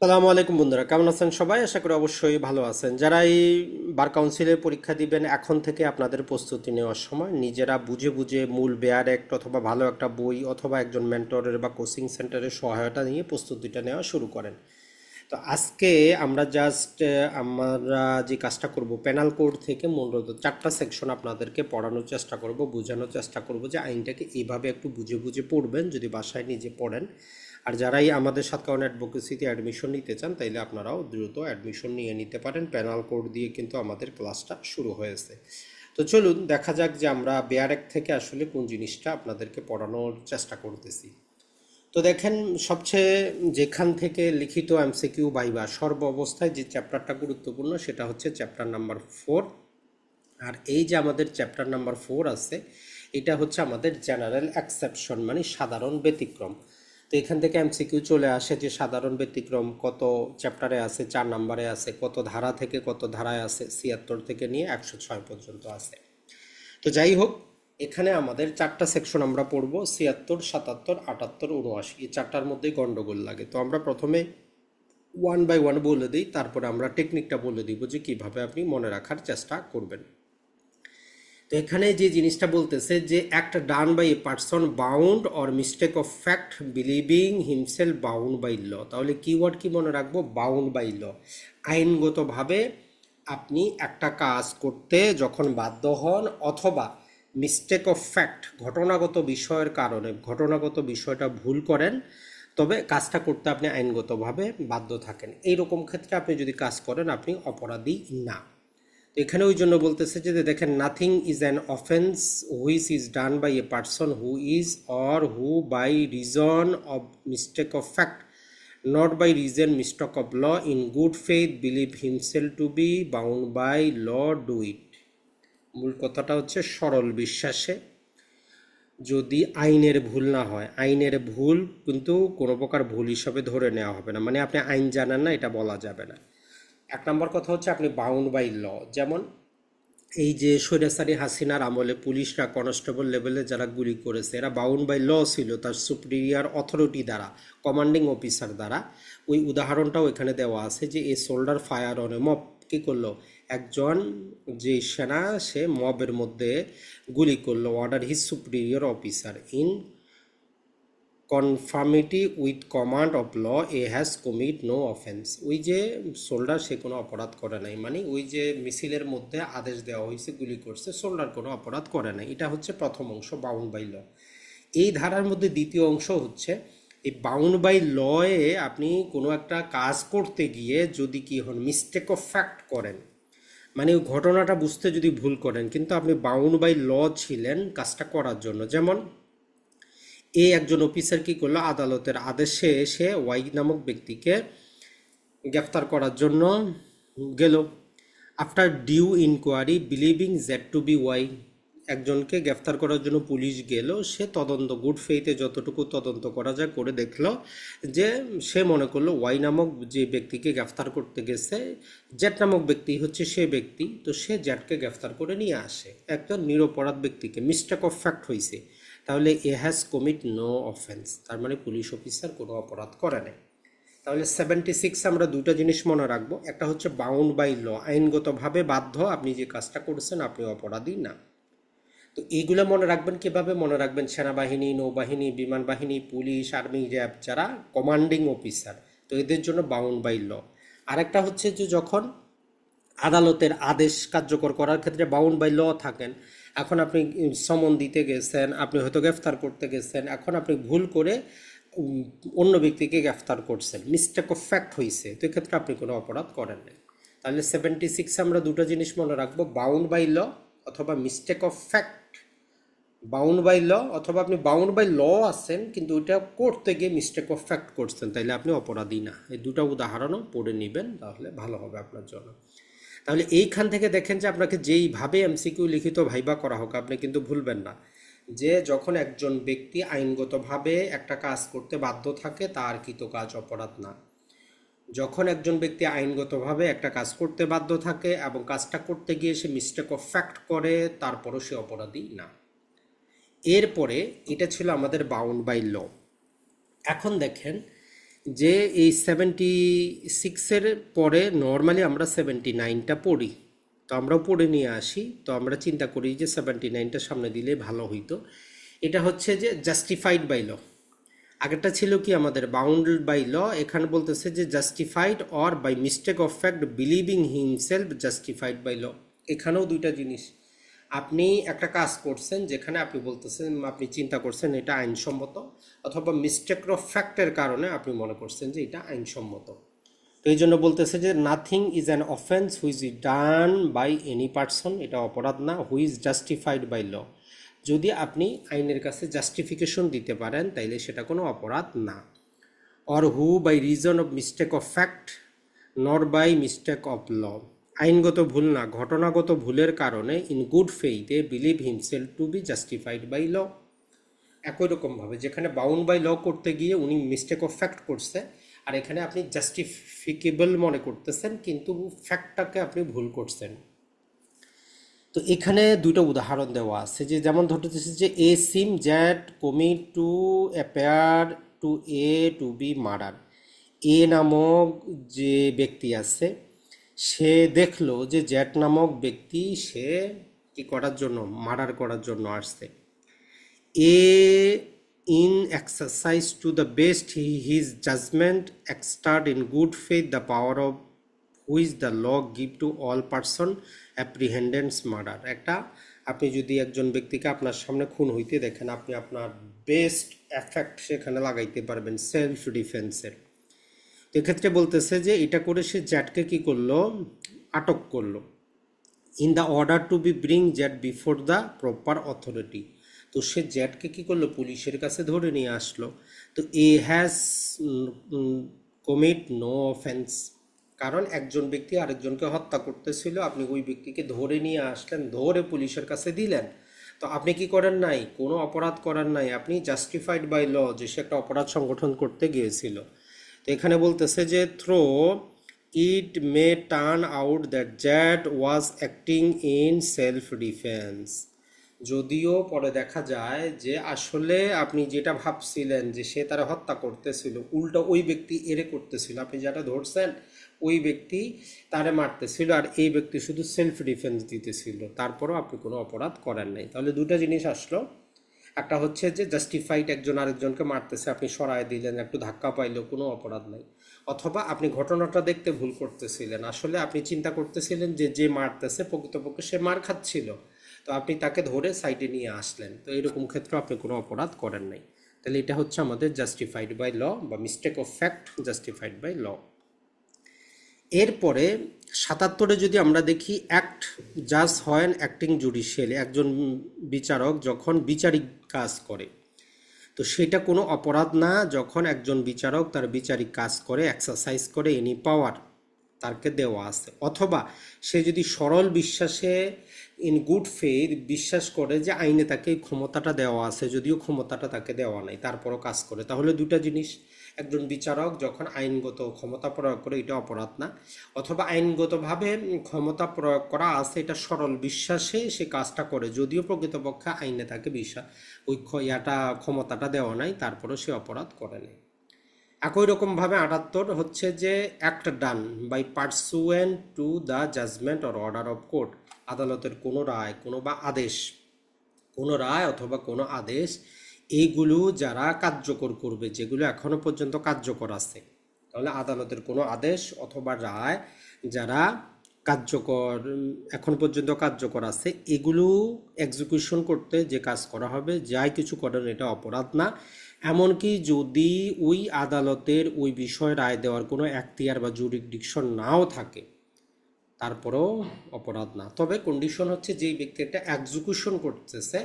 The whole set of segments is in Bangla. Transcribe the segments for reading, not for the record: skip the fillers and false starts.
সালামু আলাইকুম বন্ধুরা, কেমন আছেন সবাই? আশা করি অবশ্যই ভালো আছেন। যারা এই বার কাউন্সিলের পরীক্ষা দিবেন, এখন থেকে আপনাদের প্রস্তুতি নেওয়ার সময় নিজেরা বুঝে বুঝে মূল বেয়ার অ্যাক্ট অথবা ভালো একটা বই অথবা একজন মেন্টরের বা কোচিং সেন্টারের সহায়তা নিয়ে প্রস্তুতিটা নেওয়া শুরু করেন। তো আজকে আমরা জাস্ট আমরা যে কাজটা করব, পেনাল কোড থেকে মূলত 4টা সেকশন আপনাদেরকে পড়ানোর চেষ্টা করব, বোঝানোর চেষ্টা করব যে আইনটাকে এইভাবে একটু বুঝে বুঝে পড়বেন যদি বাসায় নিজে পড়েন। আর যারাই আমাদের সাতকাউন অ্যাডভোকেসিতে অ্যাডমিশন নিতে চান, তাইলে আপনারাও দ্রুত অ্যাডমিশন নিয়ে নিতে পারেন। পেনাল কোড দিয়ে কিন্তু আমাদের ক্লাসটা শুরু হয়েছে। তো চলুন দেখা যাক যে আমরা বেয়ার অ্যাক্ট থেকে আসলে কোন জিনিসটা আপনাদেরকে পড়ানোর চেষ্টা করতেছি। তো দেখেন, সবচেয়ে যেখান থেকে লিখিত এমসিকিউ ভাইবা সর্ব অবস্থায় যে চ্যাপ্টারটা গুরুত্বপূর্ণ সেটা হচ্ছে চ্যাপ্টার নাম্বার 4। আর এই যে আমাদের চ্যাপ্টার নাম্বার 4 আছে, এটা হচ্ছে আমাদের জেনারেল এক্সেপশন, মানে সাধারণ ব্যতিক্রম। তো এখান থেকে এমসিকিউ চলে আসে যে সাধারণ ব্যতিক্রম কত চ্যাপ্টারে আছে, 4 নম্বরে আছে, কত ধারা থেকে কত ধারায় আছে, 76 থেকে নিয়ে 106 পর্যন্ত আছে। তো যাই হোক, এখানে আমাদের 4টা সেকশন আমরা পড়বো, 76, 77, 78, 79। এই 4টার মধ্যেই গন্ডগোল লাগে। তো আমরা প্রথমে ওয়ান বাই ওয়ান বলে দিই, তারপরে আমরা টেকনিকটা বলে দিব যে কিভাবে আপনি মনে রাখার চেষ্টা করবেন। তো এখানে যে জিনিসটা বলতেছে যে act done by a person bound or mistake of fact believing himself bound by law. তাহলে কিওয়ার্ড কি মনে রাখবো? Bound by law. আইনগতভাবে আপনি একটা কাজ করতে যখন বাধ্য হন, অথবা মিস্টেক অফ ফ্যাক্ট ঘটনাগত বিষয়ের কারণে ঘটনাগত বিষয়টা ভুল করেন, তবে কাজটা করতে আপনি আইনগতভাবে বাধ্য থাকেন, এইরকম ক্ষেত্রে আপনি যদি কাজ করেন আপনি অপরাধী না। তো এখানে ওই জন্য বলতেছে যে দেখেন, nothing is an offence which is done by a person who is or who by reason of mistake of fact not by reason mistake of law in good faith believe himself to be bound by law do it. মূল কথাটা হচ্ছে সরল বিশ্বাসে, যদি আইনের ভুল না হয়, আইনের ভুল কিন্তু কোনো প্রকার ভুল হিসাবে ধরে নেওয়া হবে না, মানে আপনি আইন জানেন না এটা বলা যাবে না। 1 নম্বর কথা হচ্ছে আপনি বাউন্ড বাই ল। যেমন এই যে স্বৈরাচারী হাসিনার আমলে পুলিশরা কনস্টেবল লেভেলে যারা গুলি করেছে, এরা বাউন্ড বাই ল ছিল তার সুপিরিয়ার অথরিটি দ্বারা, কমান্ডিং অফিসার দ্বারা। ওই উদাহরণটাও এখানে দেওয়া আছে যে a soldier fire on a mob. কী করলো? একজন যে সেনা, সে মবের মধ্যে গুলি করলো। Order his superior officer in conformity with command of law A has commit no offence. ওই যে সোল্ডার, সে কোনো অপরাধ করে নাই, মানে ওই যে মিছিলের মধ্যে আদেশ দেওয়া হয়েছে গুলি করছে, সোল্ডার কোনো অপরাধ করে নাই। এটা হচ্ছে প্রথম অংশ, বাউন্ড বাই ল। এই ধারার মধ্যে দ্বিতীয় অংশ হচ্ছে এই বাউন্ড বাই লয়ে আপনি কোনো একটা কাজ করতে গিয়ে যদি কি হন, মিস্টেক অফ ফ্যাক্ট করেন, মানে ওই ঘটনাটা বুঝতে যদি ভুল করেন, কিন্তু আপনি বাউন্ড বাই ল ছিলেন কাজটা করার জন্য। যেমন এই একজন অফিসার কি করলো, আদালতের আদেশে এসে ওয়াই নামক ব্যক্তিকে গ্রেফতার করার জন্য গেল। After due inquiry believing that to be why, একজনকে গ্রেফতার করার জন্য পুলিশ গেল, সে তদন্ত গুড ফেইথে যতটুকু তদন্ত করা যায় করে দেখলো যে সে মনে করলো ওয়াই নামক যে ব্যক্তিকে গ্রেফতার করতে গেছে, জ্যাট নামক ব্যক্তি হচ্ছে সে ব্যক্তি, তো সে জ্যাটকে গ্রেফতার করে নিয়ে আসে একজন নিরপরাধ ব্যক্তিকে। মিস্টেক অফ ফ্যাক্ট হয়েছে, তাহলে এ হ্যাজ কমিট নো অফেন্স, তার মানে পুলিশ অফিসার কোনো অপরাধ করে নাই। তাহলে 76 আমরা দুটো জিনিস মনে রাখবো, একটা হচ্ছে বাউন্ড বাই ল, আইনগতভাবে বাধ্য, আপনি যে কাজটা করছেন আপনি অপরাধী না। তো এইগুলো মনে রাখবেন কিভাবে? মনে রাখবেন সেনাবাহিনী, নৌবাহিনী, বিমান বাহিনী, পুলিশ, আর্মি, র্যাব যারা কমান্ডিং অফিসার, তো এদের জন্য বাউন্ড বাই ল। আরেকটা হচ্ছে যে যখন আদালতের আদেশ কার্যকর করার ক্ষেত্রে বাউন্ড বাই ল থাকেন। এখন আপনি সমন দিতে গেছেন, আপনি হয়তো গ্রেফতার করতে গেছেন, এখন আপনি ভুল করে উম, অন্য ব্যক্তিকে গ্রেফতার করছেন, মিস্টেক অফ ফ্যাক্ট হয়েছে, তো এক্ষেত্রে আপনি কোনো অপরাধ করেন নাই। তাহলে 76 আমরা দুটো জিনিস মনে রাখবো, বাউন্ড বাই ল অথবা mistake of fact. Bound by law অথবা আপনি বাউন্ড বাই ল আছেন কিন্তু ওইটা করতে গিয়ে মিস্টেক অফ ফ্যাক্ট করছেন, তাইলে আপনি অপরাধী না। এই দুটো উদাহরণও পড়ে নেবেন, তাহলে ভালো হবে আপনার জন্য। তাহলে এইখান থেকে দেখেন যে আপনাকে যেইভাবে এমসিকিউ লিখিত ভাইবা করা হোক, আপনি কিন্তু ভুলবেন না যে যখন একজন ব্যক্তি আইনগতভাবে একটা কাজ করতে বাধ্য থাকে তার কৃত কাজ অপরাধ না। যখন একজন ব্যক্তি আইনগতভাবে একটা কাজ করতে বাধ্য থাকে এবং কাজটা করতে গিয়ে সে মিস্টেক অফ ফ্যাক্ট করে, তারপরও সে অপরাধী না। এরপরে এটা ছিল আমাদের বাউন্ড বাই ল। এখন দেখেন যে এই 76-এর পরে নর্মালি আমরা 79টা পড়ি, তো আমরাও পড়ে নিয়ে আসি, তো আমরা চিন্তা করি যে 79টা সামনে দিলে ভালো হইতো। এটা হচ্ছে যে জাস্টিফাইড বাই ল। আগেরটা ছিল কি আমাদের বাউন্ড বাই ল, এখানে বলতেছে যে justified or by mistake of fact believing himself justified by law. এখানেও দুইটা জিনিস, আপনি একটা কাজ করছেন যেখানে আপনি বলতেছেন, আপনি চিন্তা করছেন এটা আইনসম্মত, অথবা মিস্টেক অফ ফ্যাক্টের কারণে আপনি মনে করছেন যে এটা আইনসম্মত। তো এই জন্য বলতেছে যে nothing is an offence which is done by any person, এটা অপরাধ না, হুইজ জাস্টিফাইড বাই ল। যদি আপনি আইনের কাছে জাস্টিফিকেশন দিতে পারেন তাইলে সেটা কোনো অপরাধ না। Or who by reason of mistake of fact nor by mistake of law, আইনগত ভুল না, ঘটনাগত ভুলের কারণে ইন গুড ফেইথে believe himself to be justified by law. একই রকমভাবে যেখানে বাউন্ড বাই ল করতে গিয়ে উনি মিস্টেক অফ ফ্যাক্ট করছে, আর এখানে আপনি জাস্টিফিকেবল মনে করতেছেন কিন্তু ফ্যাক্টটাকে আপনি ভুল করছেন। তো এখানে দুইটা উদাহরণ দেওয়া আছে, যে যেমন ধরতেছে যে A seem Z commit to appear to A to be murder. A নামক যে ব্যক্তি আছে সে দেখলো যে জ্যাট নামক ব্যক্তি সে কি করার জন্য, মার্ডার করার জন্য আসছে। A in exercise to the best his judgment exert in good faith the power of which the law give to all person apprehending murder. একটা, আপনি যদি একজন ব্যক্তিকে আপনার সামনে খুন হইতে দেখেন, আপনি আপনার বেস্ট এফেক্ট সেখানে লাগাইতে পারবেন সেলফ ডিফেন্সের। তো এক্ষেত্রে বলতেছে যে এটা করে সে জ্যাটকে কি করলো, আটক করলো। In the order to be bring Z before the proper authority, তো সে জ্যাটকে কি করলো, পুলিশের কাছে ধরে নিয়ে আসলো। তো এ হ্যাজ কমিট নো অফেন্স, কারণ একজন ব্যক্তি আরেকজনকে হত্যা করতেছিল, আপনি ওই ব্যক্তিকে ধরে নিয়ে আসলেন, ধরে পুলিশের কাছে দিলেন, তো আপনি কি করেন নাই, কোনো অপরাধ করেন নাই, আপনি জাস্টিফাইড বাই ল যে সে একটা অপরাধ সংগঠন করতে গিয়েছিল। তো এখানে বলতেছে যে through it may turn out that Z was acting in self defence, যদিও পরে দেখা যায় যে আসলে আপনি যেটা ভাবছিলেন যে সে তারা হত্যা করতেছিল, উল্টো ওই ব্যক্তি এরে করতেছিল, আপনি যেটা ধরছেন ওই ব্যক্তি তারে মারতেছিল আর এই ব্যক্তি শুধু সেলফ ডিফেন্স দিতেছিল, তারপরও আপনি কোনো অপরাধ করেন নাই। তাহলে দুটো জিনিস আসলো, একটা হচ্ছে যে জাস্টিফাইড একজন আরেকজনকে মারতেছে, আপনি সরায় দিলেন, একটু ধাক্কা পাইলো, কোনো অপরাধ নাই। অথবা আপনি ঘটনাটা দেখতে ভুল করতেছিলেন, আসলে আপনি চিন্তা করতেছিলেন যে যে মারতেছে প্রকৃতপক্ষে সে মার খাচ্ছিল, তো আপনি তাকে ধরে সাইডে নিয়ে আসলেন, তো এরকম ক্ষেত্রে আপনি কোনো অপরাধ করেন নাই। তাহলে এটা হচ্ছে আমাদের জাস্টিফাইড বাই ল বা mistake of fact justified by law. এরপরে 77-এ যদি আমরা দেখি, অ্যাক্ট জাজ হয় অ্যাক্টিং জুডিশিয়ালি, একজন বিচারক যখন বিচারিক কাজ করে, তো সেটা কোনো অপরাধ না যখন একজন বিচারক তার বিচারিক কাজ করে, এক্সারসাইজ করে এনি পাওয়ার তাকে দেওয়া আছে, অথবা সে যদি সরল বিশ্বাসে ইন গুড ফেথ বিশ্বাস করে যে আইনে তাকে এই ক্ষমতাটা দেওয়া আছে, যদিও ক্ষমতাটা তাকে দেওয়া নাই, তারপরও কাজ করে। তাহলে দুটা জিনিস, একজন বিচারক যখন আইনগত ক্ষমতা প্রয়োগ করে এটা অপরাধ না, অথবা আইনগতভাবে ক্ষমতা প্রয়োগ করা আছে এটা সরল বিশ্বাসে সে কাজটা করে, যদিও প্রকৃতপক্ষে আইনে তাকে বিশ্বাস ওই ক্ষমতাটা দেওয়া নাই, তারপরেও সে অপরাধ করে নাই। একই রকমভাবে 78 হচ্ছে যে act done by pursuant to the judgment or order of court, আদালতের কোনো রায়, কোনো বা আদেশ, কোনো রায় অথবা কোনো আদেশ, এইগুলো যারা কার্যকর করবে, যেগুলো এখনো পর্যন্ত কার্যকর আছে, তাহলে আদালতের কোনো আদেশ অথবা রায় যারা কার্যকর এখন পর্যন্ত কার্যকর আছে, এগুলো এক্সিকিউশন করতে যে কাজ করা হবে, যাই কিছু করেন এটা অপরাধ না। এমনকি যদি ওই আদালতের ওই বিষয়ে রায় দেওয়ার কোনো এখতিয়ার বা জুরিসডিকশন নাও থাকে, তারপরেও অপরাধ না। তবে কন্ডিশন হচ্ছে যেই ব্যক্তি একটা এক্সিকিউশন করতেছে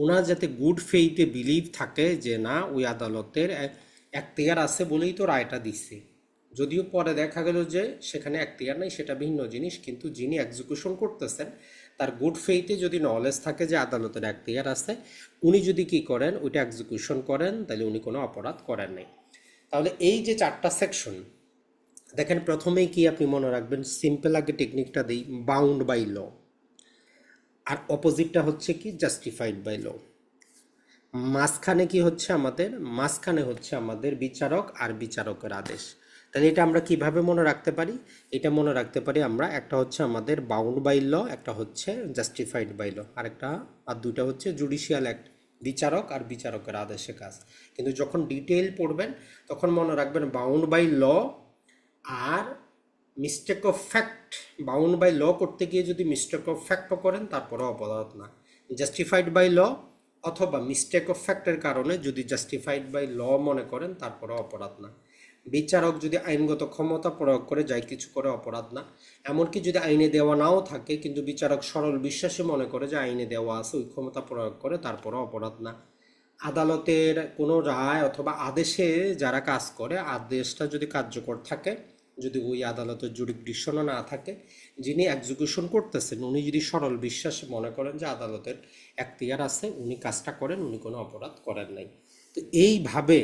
ওনার যাতে গুড ফেইথে বিলিভ থাকে যে না ওই আদালতের এখতিয়ার আছে বলেই তো রায়টা দিচ্ছে, যদিও পরে দেখা গেল যে সেখানে এখতিয়ার নেই, সেটা ভিন্ন জিনিস, কিন্তু যিনি এক্সিকিউশন করতেছেন তার গুড ফেইথে যদি নলেজ থাকে যে আদালতের এখতিয়ার আছে, উনি যদি কি করেন ওইটা এক্সিকিউশন করেন, তাহলে উনি কোনো অপরাধ করেন নাই। তাহলে এই যে 4টা সেকশন দেখেন, প্রথমেই কি আপনি মনে রাখবেন, সিম্পল আগে টেকনিকটা দিই, বাউন্ড বাই ল, আর অপোজিটটা হচ্ছে কি জাস্টিফাইড বাই ল। মাঝখানে কি হচ্ছে আমাদের, মাঝখানে হচ্ছে আমাদের বিচারক আর বিচারকের আদেশ। তাহলে এটা আমরা কিভাবে মনে রাখতে পারি? এটা মনে রাখতে পারি আমরা, একটা হচ্ছে আমাদের বাউন্ড বাই ল, একটা হচ্ছে জাস্টিফাইড বাই ল, আরেকটা আর দুইটা হচ্ছে জুডিশিয়াল অ্যাক্ট, বিচারক আর বিচারকের আদেশে কাজ। কিন্তু যখন ডিটেইল পড়বেন তখন মনে রাখবেন বাউন্ড বাই ল আর mistake of fact. Bound by law করতে গিয়ে যদি মিস্টেক অফ ফ্যাক্টও করেন তারপরেও অপরাধ না। জাস্টিফাইড বাই ল অথবা মিস্টেক অফ ফ্যাক্টের কারণে যদি জাস্টিফাইড বাই ল মনে করেন তারপরেও অপরাধ না। বিচারক যদি আইনগত ক্ষমতা প্রয়োগ করে যাই কিছু করে অপরাধ না। এমনকি যদি আইনে দেওয়া নাও থাকে কিন্তু বিচারক সরল বিশ্বাসে মনে করে যে আইনে দেওয়া আছে, ওই ক্ষমতা প্রয়োগ করে, তারপরেও অপরাধ না। আদালতের কোনো রায় অথবা আদেশে যারা কাজ করে, আদেশটা যদি কার্যকর থাকে, যদি ওই আদালতের জুরিসডিকশনও না থাকে, যিনি এক্সিকিউশন করতেছেন উনি যদি সরল বিশ্বাসে মনে করেন যে আদালতের এখতিয়ার আছে, উনি কাজটা করেন, উনি কোনো অপরাধ করেন নাই। তো এইভাবে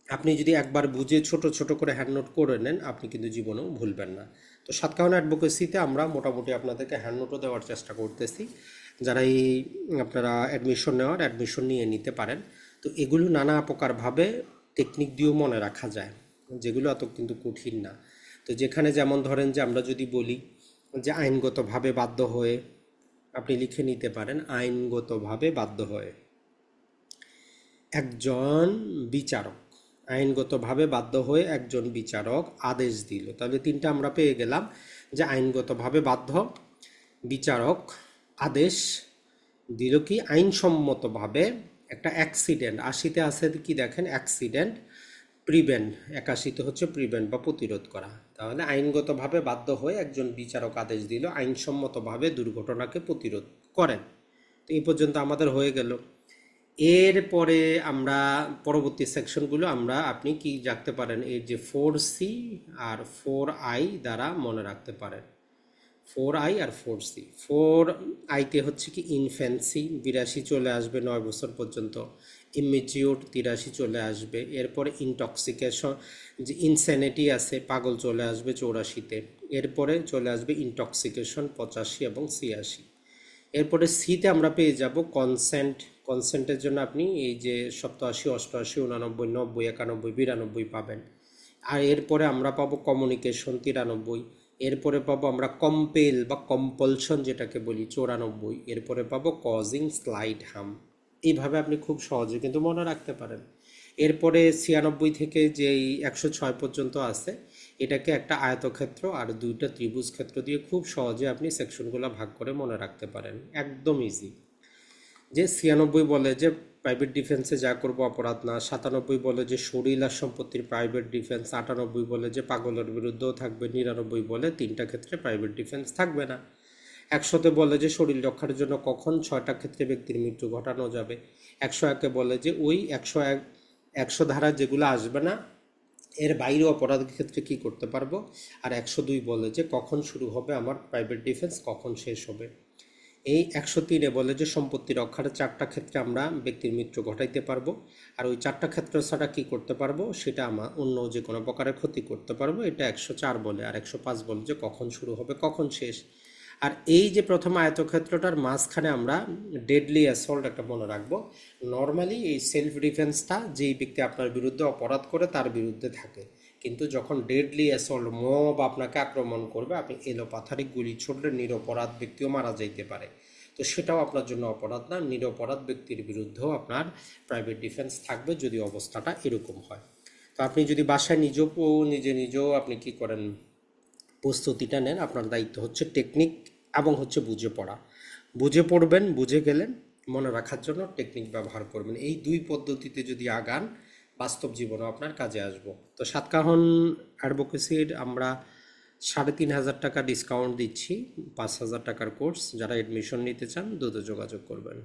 আপনি যদি একবার বুঝে ছোট ছোট করে হ্যান্ড নোট করে নেন, আপনি কিন্তু জীবনেও ভুলবেন না। তো সাতকাহন অ্যাডভোকেসিতে আমরা মোটামুটি আপনাদেরকে হ্যান্ড নোটও দেওয়ার চেষ্টা করতেছি। যারা এই আপনারা অ্যাডমিশন নিয়ে নিতে পারেন। তো এগুলো নানা প্রকারভাবে টেকনিক দিয়েও মনে রাখা যায়, যেগুলো এত কিন্তু কঠিন না। তো যেখানে যেমন ধরেন যে আমরা যদি বলি যে আইনগতভাবে বাধ্য হয়ে, আপনি লিখে নিতে পারেন আইনগতভাবে বাধ্য হয়ে একজন বিচারক, আইনগতভাবে বাধ্য হয়ে একজন বিচারক আদেশ দিল। তাহলে তিনটা আমরা পেয়ে গেলাম, যে আইনগতভাবে বাধ্য, বিচারক আদেশ দিল, কি আইনসম্মতভাবে একটা অ্যাক্সিডেন্ট, ৮০-তে আছে কি দেখেন অ্যাক্সিডেন্ট প্রিভেন্ট, ৮১-তে হচ্ছে প্রিভেন্ট বা প্রতিরোধ করা। তাহলে আইনগতভাবে বাধ্য হয়ে একজন বিচারক আদেশ দিল আইনসম্মতভাবে দুর্ঘটনাকে প্রতিরোধ করেন। তো এই পর্যন্ত আমাদের হয়ে গেল। এরপরে আমরা পরবর্তী সেকশনগুলো আমরা আপনি কি রাখতে পারেন, এই যে 4C আর 4I দ্বারা মনে রাখতে পারেন। 4I আর 4C। 4I-তে হচ্ছে কি ইনফ্যান্সি, ৮২ চলে আসবে ৯ বছর পর্যন্ত। ইমেচিওর ৮৩ চলে আসবে। এরপরে ইনটক্সিকেশন, যে ইনস্যানিটি আছে, পাগল চলে আসবে ৮৪-তে। এরপরে চলে আসবে ইনটক্সিকেশন ৮৫ এবং ৮৬। এরপরে সিতে আমরা পেয়ে যাব কনসেন্ট। কনসেন্টের জন্য আপনি এই যে ৮৭, ৮৮, ৮৯, ৯০, ৯১, ৯২ পাবেন। আর এরপরে আমরা পাবো কমিউনিকেশন ৯৩। এরপরে পাবো আমরা কম্পেল বা কম্পালশন যেটাকে বলি ৯৪। এরপরে পাবো কজিং স্লাইড হার্ম। এইভাবে আপনি খুব সহজে কিন্তু মনে রাখতে পারেন। এরপরে ৯৬ থেকে যেই ১০৬ পর্যন্ত আছে, এটাকে একটা আয়তক্ষেত্র আর দুইটা ত্রিভুজ ক্ষেত্র দিয়ে খুব সহজে আপনি সেকশনগুলো ভাগ করে মনে রাখতে পারেন, একদম ইজি। যে ৯৬ বলে যে প্রাইভেট ডিফেন্সে যা করবো অপরাধ না, ৯৭ বলে যে শরীর আর সম্পত্তির প্রাইভেট ডিফেন্স, ৯৮ বলে যে পাগলের বিরুদ্ধেও থাকবে, ৯৯ বলে তিনটা ক্ষেত্রে প্রাইভেট ডিফেন্স থাকবে না, ১০০-তে বলে যে শরীর রক্ষার জন্য কখন ৬টা ক্ষেত্রে ব্যক্তির মৃত্যু ঘটানো যাবে, ১০১-এ বলে যে ওই ১০০ ধারা যেগুলো আসবে না এর বাইরে অপরাধের ক্ষেত্রে কি করতে পারবো, আর ১০২ বলে যে কখন শুরু হবে আমার প্রাইভেট ডিফেন্স, কখন শেষ হবে। এই ১০৩-এ বলে যে সম্পত্তি রক্ষার ৪টা ক্ষেত্রে আমরা ব্যক্তির মৃত্যু ঘটাইতে পারবো, আর ওই ৪টা ক্ষেত্র ছাড়া কি করতে পারবো, সেটা আমরা অন্য যে কোনো প্রকারের ক্ষতি করতে পারবো, এটা ১০৪ বলে। আর ১০৫ বলে যে কখন শুরু হবে কখন শেষ। আর এই যে প্রথম আয়তক্ষেত্রটার মাঝখানে আমরা ডেডলি অ্যাসল্ট একটা মনে রাখবো। নর্মালি এই সেলফ ডিফেন্সটা যেই ব্যক্তি আপনার বিরুদ্ধে অপরাধ করে তার বিরুদ্ধে থাকে, কিন্তু যখন ডেডলি অ্যাসল্ট মব আপনাকে আক্রমণ করবে, আপনি এলোপাথারি গুলি ছুড়লে নিরপরাধ ব্যক্তিও মারা যাইতে পারে, তো সেটাও আপনার জন্য অপরাধ না। নিরপরাধ ব্যক্তির বিরুদ্ধেও আপনার প্রাইভেট ডিফেন্স থাকবে যদি অবস্থাটা এরকম হয়। তো আপনি যদি বাসায় নিজেও আপনি কি করেন, প্রস্তুতিটা নেন। আপনার দায়িত্ব হচ্ছে টেকনিক এবং হচ্ছে বুঝে পড়া। বুঝে পড়বেন, বুঝে গেলেন, মনে রাখার জন্য টেকনিক ব্যবহার করবেন। এই দুই পদ্ধতিতে যদি আগান, বাস্তব জীবনেও আপনার কাজে আসবো। তো সাতকাহন অ্যাডভোকেসির আমরা ৩,৫০০ টাকা ডিসকাউন্ট দিচ্ছি, ৫,০০০ টাকার কোর্স। যারা এডমিশন নিতে চান দ্রুত যোগাযোগ করবেন।